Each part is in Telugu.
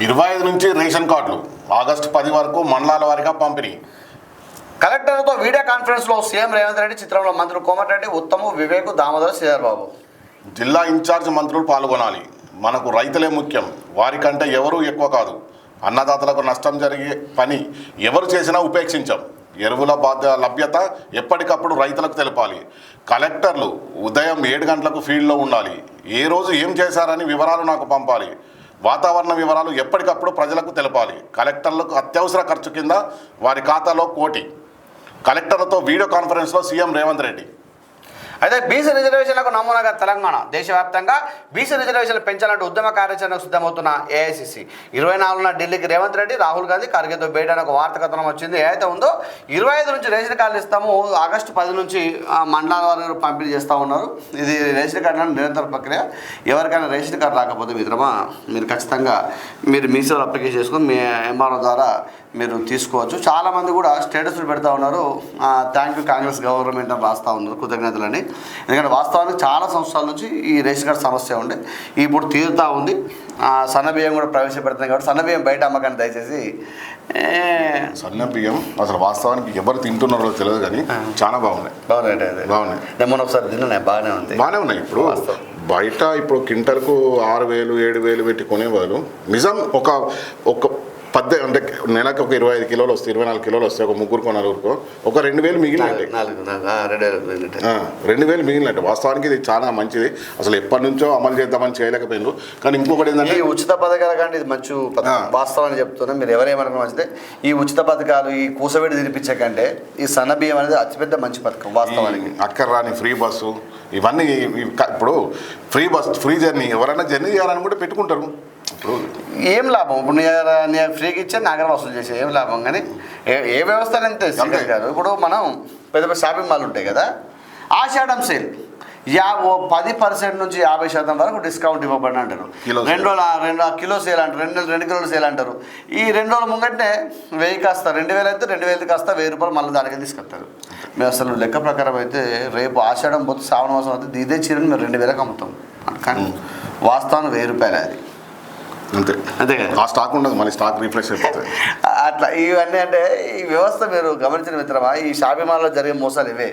25 నుంచి రేషన్ కార్డులు ఆగస్టు 10 వరకు మండలాల వారీగా పంపిణీ. కలెక్టర్లతో వీడియో కాన్ఫరెన్స్లో సీఎం రేవంత్ రెడ్డి, చిత్రంలో మంత్రులు కోమటిరెడ్డి, ఉత్తమ్, వివేక్, దామోదర్, శ్రీధర్ బాబు. జిల్లా ఇన్ఛార్జ్ మంత్రులు పాల్గొనాలి. మనకు రైతులే ముఖ్యం, వారికంటే ఎవరూ ఎక్కువ కాదు. అన్నదాతలకు నష్టం జరిగే పని ఎవరు చేసినా ఉపేక్షించాం. ఎరువుల లభ్యత ఎప్పటికప్పుడు రైతులకు తెలపాలి. కలెక్టర్లు ఉదయం 7 గంటలకు ఫీల్డ్లో ఉండాలి. ఏ రోజు ఏం చేశారని వివరాలు నాకు పంపాలి. వాతావరణ వివరాలు ఎప్పటికప్పుడు ప్రజలకు తెలపాలి. కలెక్టర్లకు అత్యవసర ఖర్చు కింద వారి ఖాతాలో 1 కోటి. కలెక్టర్లతో వీడియో కాన్ఫరెన్స్లో సీఎం రేవంత్ రెడ్డి. అయితే బీసీ రిజర్వేషన్లకు నమూనాగా తెలంగాణ. దేశవ్యాప్తంగా బీసీ రిజర్వేషన్లు పెంచాలంటూ ఉద్యమ కార్యాచరణకు సిద్ధమవుతున్న ఏఐసిసి 24న ఢిల్లీకి రేవంత్ రెడ్డి, రాహుల్ గాంధీ, ఖర్గేతో భేటీ అనే ఒక వార్త కథనం వచ్చింది. ఏదైతే ఉందో 25 నుంచి రేషన్ కార్డులు ఇస్తాము, ఆగస్టు 10 నుంచి మండలాల వారు పంపిణీ చేస్తూ ఉన్నారు. ఇది రేషన్ కార్డుల నిరంతర ప్రక్రియ. ఎవరికైనా రేషన్ కార్డు రాకపోతే మిత్రమా, మీరు ఖచ్చితంగా మీ సేవలు అప్లికేషన్ చేసుకొని మీ ఎంఆర్ఓ ద్వారా మీరు తీసుకోవచ్చు. చాలామంది కూడా స్టేటస్లు పెడతా ఉన్నారు, థ్యాంక్ యూ కాంగ్రెస్ గవర్నమెంట్ అని రాస్తూ ఉన్నారు, కృతజ్ఞతలని. ఎందుకంటే వాస్తవానికి చాలా సంవత్సరాల నుంచి ఈ రేషన్ కార్డు సమస్య ఉండే, ఇప్పుడు తీరుతూ ఉంది. సన్నబియ్యం కూడా ప్రవేశపెడుతుంది కాబట్టి సన్నబియ్యం బయట అమ్మకాన్ని దయచేసి. సన్నబియ్యం అసలు వాస్తవానికి ఎవరు తింటున్నారో తెలియదు, కానీ చాలా బాగున్నాయి. బాగున్నాయి. నేను ఒకసారి తిన్నాయి, బాగానే ఉన్నాయి. ఇప్పుడు బయట ఇప్పుడు క్వింటల్కు 6,000 7,000 పెట్టి కొనేవాళ్ళు. నిజం ఒక అంటే నెలకు ఒక 25 కిలోలు వస్తాయి, 24 కిలోలు వస్తాయి. ఒక 3 4 ఒక 2,000 మిగిలినట్టే, 2,000 మిగిలినట్టు. వాస్తవానికి ఇది చాలా మంచిది. అసలు ఎప్పటి నుంచో అమలు చేద్దామని చేయలేకపోయిండ్రు. కానీ ఇంకొకటి ఏంటంటే ఈ ఉచిత పథకాల కంటే ఇది మంచి వాస్తవాన్ని చెప్తున్నా. మీరు ఎవరేమనుకున్న మంచిదే. ఈ ఉచిత పథకాలు, ఈ కూసబెట్టి తినిపించే కంటే ఈ సన్నబియ్యం అనేది అతిపెద్ద మంచి పథకం వాస్తవానికి. అక్కడ రాని ఫ్రీ బస్సు, ఇవన్నీ ఇప్పుడు ఫ్రీ జర్నీ, ఎవరైనా జర్నీ చేయాలని కూడా పెట్టుకుంటారు. ఏం లాభం? ఇప్పుడు నీ ఫ్రీకి ఇచ్చే నాగర వసూలు చేసే ఏం లాభం? కానీ ఏ వ్యవస్థ అంతే కాదు. ఇప్పుడు మనం పెద్ద షాపింగ్ మాల్ ఉంటాయి కదా, ఆషాఢం సేల్ 10% నుంచి 50% వరకు డిస్కౌంట్ ఇవ్వబడి అంటారు. 2 కిలో సేల్ అంటారు, 2 కిలోల సేల్ అంటారు. ఈ 2 రోజుల ముంగంటే 1000 కాస్త 2,000 అయితే 2,000 కాస్త 1,000 రూపాయలు మళ్ళీ దానికి తీసుకొస్తారు. మేము అసలు లెక్క ప్రకారం అయితే రేపు ఆషాఢం పోతే శ్రావణ మాసం అయితే ఇదే చీరని మేము 2,000కి అమ్ముతాం. కానీ వాస్తవానికి 1,000 రూపాయలు అది. అంతే కదా, ఆ స్టాక్ ఉండదు, మళ్ళీ స్టాక్ రీఫ్రెష్ అయిపోతుంది. అట్లా ఇవన్నీ అంటే ఈ వ్యవస్థ మీరు గమనించిన మిత్రమా, ఈ షాపింగ్ మాల్లో జరిగే మోసాలు ఇవే.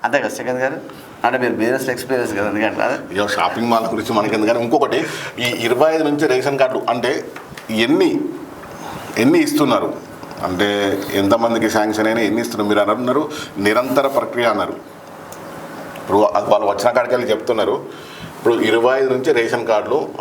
అంతే కదా సెకండ్ గారు, అంటే మీరు బిజినెస్ ఎక్స్పీరియన్స్ కదా. ఎందుకంటే ఇక షాపింగ్ మాల్ గురించి మనకి ఎందుకంటే ఇంకొకటి, ఈ 25 నుంచి రేషన్ కార్డులు అంటే ఎన్ని ఇస్తున్నారు అంటే ఎంతమందికి శాంక్షన్ అయినా ఎన్ని ఇస్తున్నారు మీరు అన్నారు. నిరంతర ప్రక్రియ అన్నారు. ఇప్పుడు వాళ్ళు వచ్చిన కాడికి వెళ్ళి చెప్తున్నారు. ఇప్పుడు 25 నుంచి రేషన్ కార్డులు